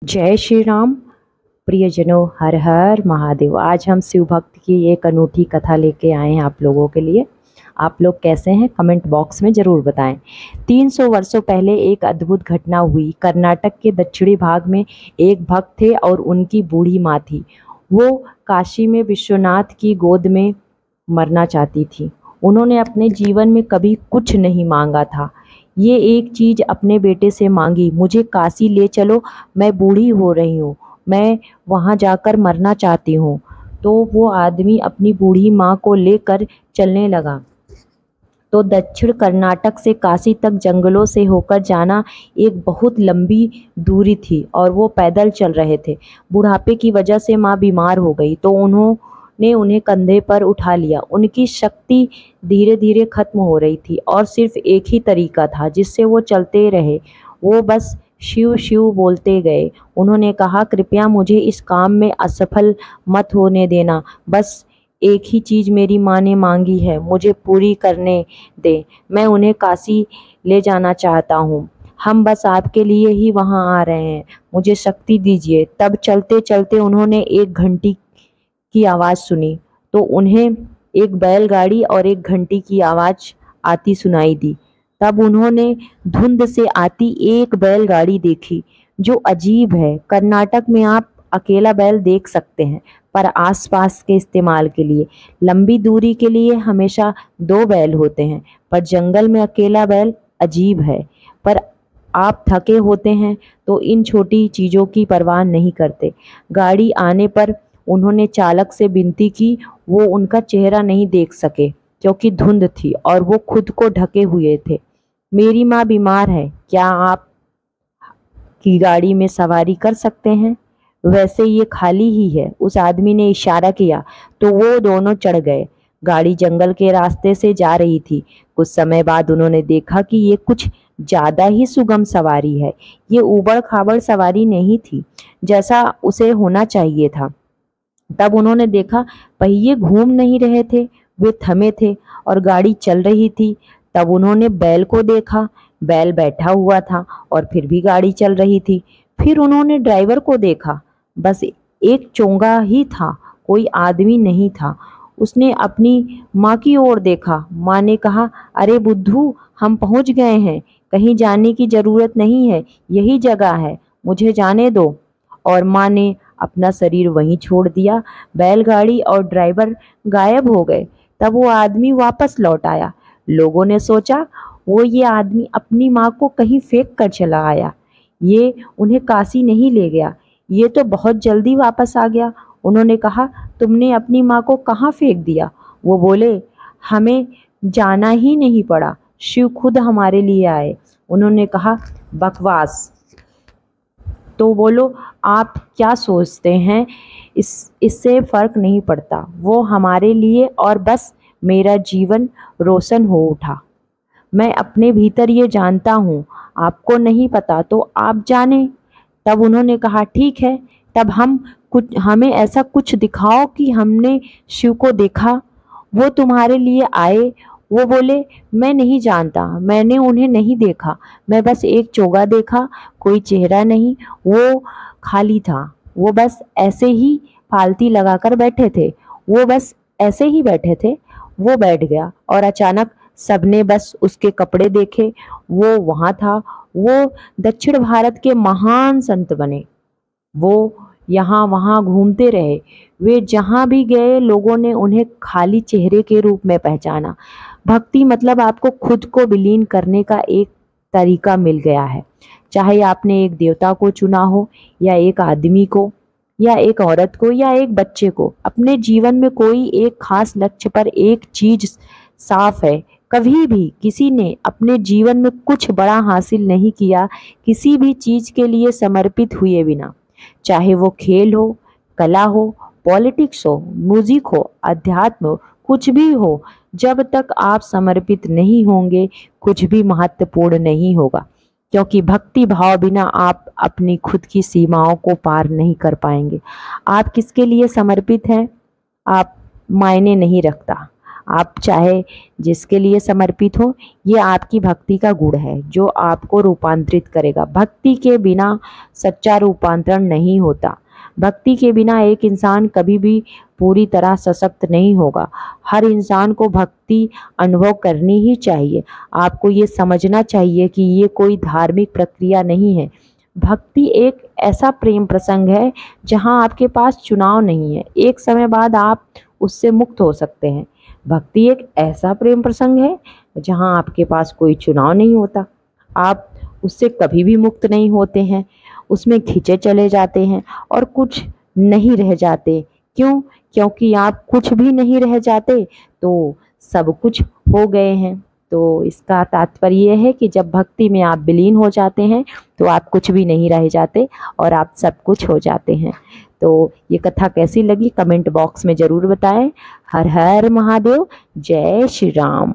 जय श्री राम। प्रियजनों, हर हर महादेव। आज हम शिव भक्त की एक अनूठी कथा लेके आए हैं आप लोगों के लिए। आप लोग कैसे हैं कमेंट बॉक्स में ज़रूर बताएं। 300 वर्षों पहले एक अद्भुत घटना हुई। कर्नाटक के दक्षिणी भाग में एक भक्त थे और उनकी बूढ़ी माँ थी। वो काशी में विश्वनाथ की गोद में मरना चाहती थी। उन्होंने अपने जीवन में कभी कुछ नहीं मांगा था। ये एक चीज़ अपने बेटे से मांगी, मुझे काशी ले चलो, मैं बूढ़ी हो रही हूँ, मैं वहाँ जाकर मरना चाहती हूँ। तो वो आदमी अपनी बूढ़ी माँ को लेकर चलने लगा। तो दक्षिण कर्नाटक से काशी तक जंगलों से होकर जाना एक बहुत लंबी दूरी थी और वो पैदल चल रहे थे। बुढ़ापे की वजह से माँ बीमार हो गई तो उन्होंने उन्हें कंधे पर उठा लिया। उनकी शक्ति धीरे धीरे खत्म हो रही थी और सिर्फ एक ही तरीका था जिससे वो चलते रहे। वो बस शिव शिव बोलते गए। उन्होंने कहा, कृपया मुझे इस काम में असफल मत होने देना। बस एक ही चीज़ मेरी माँ ने मांगी है, मुझे पूरी करने दे। मैं उन्हें काशी ले जाना चाहता हूँ। हम बस आपके लिए ही वहाँ आ रहे हैं, मुझे शक्ति दीजिए। तब चलते चलते उन्होंने एक घंटी की आवाज़ सुनी। तो उन्हें एक बैलगाड़ी और एक घंटी की आवाज़ आती सुनाई दी। तब उन्होंने धुंध से आती एक बैलगाड़ी देखी जो अजीब है। कर्नाटक में आप अकेला बैल देख सकते हैं, पर आसपास के इस्तेमाल के लिए लंबी दूरी के लिए हमेशा दो बैल होते हैं। पर जंगल में अकेला बैल अजीब है। पर आप थके होते हैं तो इन छोटी चीज़ों की परवाह नहीं करते। गाड़ी आने पर उन्होंने चालक से विनती की। वो उनका चेहरा नहीं देख सके क्योंकि धुंध थी और वो खुद को ढके हुए थे। मेरी माँ बीमार है, क्या आप की गाड़ी में सवारी कर सकते हैं? वैसे ये खाली ही है। उस आदमी ने इशारा किया तो वो दोनों चढ़ गए। गाड़ी जंगल के रास्ते से जा रही थी। कुछ समय बाद उन्होंने देखा कि ये कुछ ज़्यादा ही सुगम सवारी है। ये ऊबड़ खाबड़ सवारी नहीं थी जैसा उसे होना चाहिए था। तब उन्होंने देखा पहिए घूम नहीं रहे थे, वे थमे थे और गाड़ी चल रही थी। तब उन्होंने बैल को देखा, बैल बैठा हुआ था और फिर भी गाड़ी चल रही थी। फिर उन्होंने ड्राइवर को देखा, बस एक चोंगा ही था, कोई आदमी नहीं था। उसने अपनी माँ की ओर देखा। माँ ने कहा, अरे बुद्धू, हम पहुँच गए हैं, कहीं जाने की ज़रूरत नहीं है, यही जगह है, मुझे जाने दो। और माँ ने अपना शरीर वहीं छोड़ दिया। बैलगाड़ी और ड्राइवर गायब हो गए। तब वो आदमी वापस लौट आया। लोगों ने सोचा ये आदमी अपनी माँ को कहीं फेंक कर चला आया, ये उन्हें काशी नहीं ले गया, ये तो बहुत जल्दी वापस आ गया। उन्होंने कहा, तुमने अपनी माँ को कहाँ फेंक दिया? वो बोले, हमें जाना ही नहीं पड़ा, शिव खुद हमारे लिए आए। उन्होंने कहा, बकवास। तो बोलो, आप क्या सोचते हैं? इससे फ़र्क नहीं पड़ता, वो हमारे लिए, और बस मेरा जीवन रोशन हो उठा। मैं अपने भीतर ये जानता हूँ, आपको नहीं पता तो आप जाने। तब उन्होंने कहा, ठीक है, तब हमें ऐसा कुछ दिखाओ कि हमने शिव को देखा, वो तुम्हारे लिए आए। वो बोले, मैं नहीं जानता, मैंने उन्हें नहीं देखा, मैं बस एक चोगा देखा, कोई चेहरा नहीं, वो खाली था। वो बस ऐसे ही फालती लगाकर बैठे थे, वो बस ऐसे ही बैठे थे। वो बैठ गया और अचानक सबने बस उसके कपड़े देखे, वो वहाँ था। वो दक्षिण भारत के महान संत बने। वो यहाँ वहाँ घूमते रहे। वे जहाँ भी गए लोगों ने उन्हें खाली चेहरे के रूप में पहचाना। भक्ति मतलब आपको खुद को विलीन करने का एक तरीका मिल गया है। चाहे आपने एक देवता को चुना हो या एक आदमी को या एक औरत को या एक बच्चे को, अपने जीवन में कोई एक खास लक्ष्य पर एक चीज साफ है। कभी भी किसी ने अपने जीवन में कुछ बड़ा हासिल नहीं किया किसी भी चीज के लिए समर्पित हुए बिना। चाहे वो खेल हो, कला हो, पॉलिटिक्स हो, म्यूजिक हो, अध्यात्म हो, कुछ भी हो, जब तक आप समर्पित नहीं होंगे कुछ भी महत्वपूर्ण नहीं होगा। क्योंकि भक्ति भाव बिना आप अपनी खुद की सीमाओं को पार नहीं कर पाएंगे। आप किसके लिए समर्पित हैं आप मायने नहीं रखता। आप चाहे जिसके लिए समर्पित हो, ये आपकी भक्ति का गुण है जो आपको रूपांतरित करेगा। भक्ति के बिना सच्चा रूपांतरण नहीं होता। भक्ति के बिना एक इंसान कभी भी पूरी तरह सशक्त नहीं होगा। हर इंसान को भक्ति अनुभव करनी ही चाहिए। आपको ये समझना चाहिए कि ये कोई धार्मिक प्रक्रिया नहीं है। भक्ति एक ऐसा प्रेम प्रसंग है जहाँ आपके पास चुनाव नहीं है। एक समय बाद आप उससे मुक्त हो सकते हैं। भक्ति एक ऐसा प्रेम प्रसंग है जहाँ आपके पास कोई चुनाव नहीं होता। आप उससे कभी भी मुक्त नहीं होते हैं। उसमें खींचे चले जाते हैं और कुछ नहीं रह जाते। क्यों? क्योंकि आप कुछ भी नहीं रह जाते तो सब कुछ हो गए हैं। तो इसका तात्पर्य यह है कि जब भक्ति में आप विलीन हो जाते हैं तो आप कुछ भी नहीं रह जाते और आप सब कुछ हो जाते हैं। तो ये कथा कैसी लगी कमेंट बॉक्स में ज़रूर बताएं। हर हर महादेव, जय श्री राम।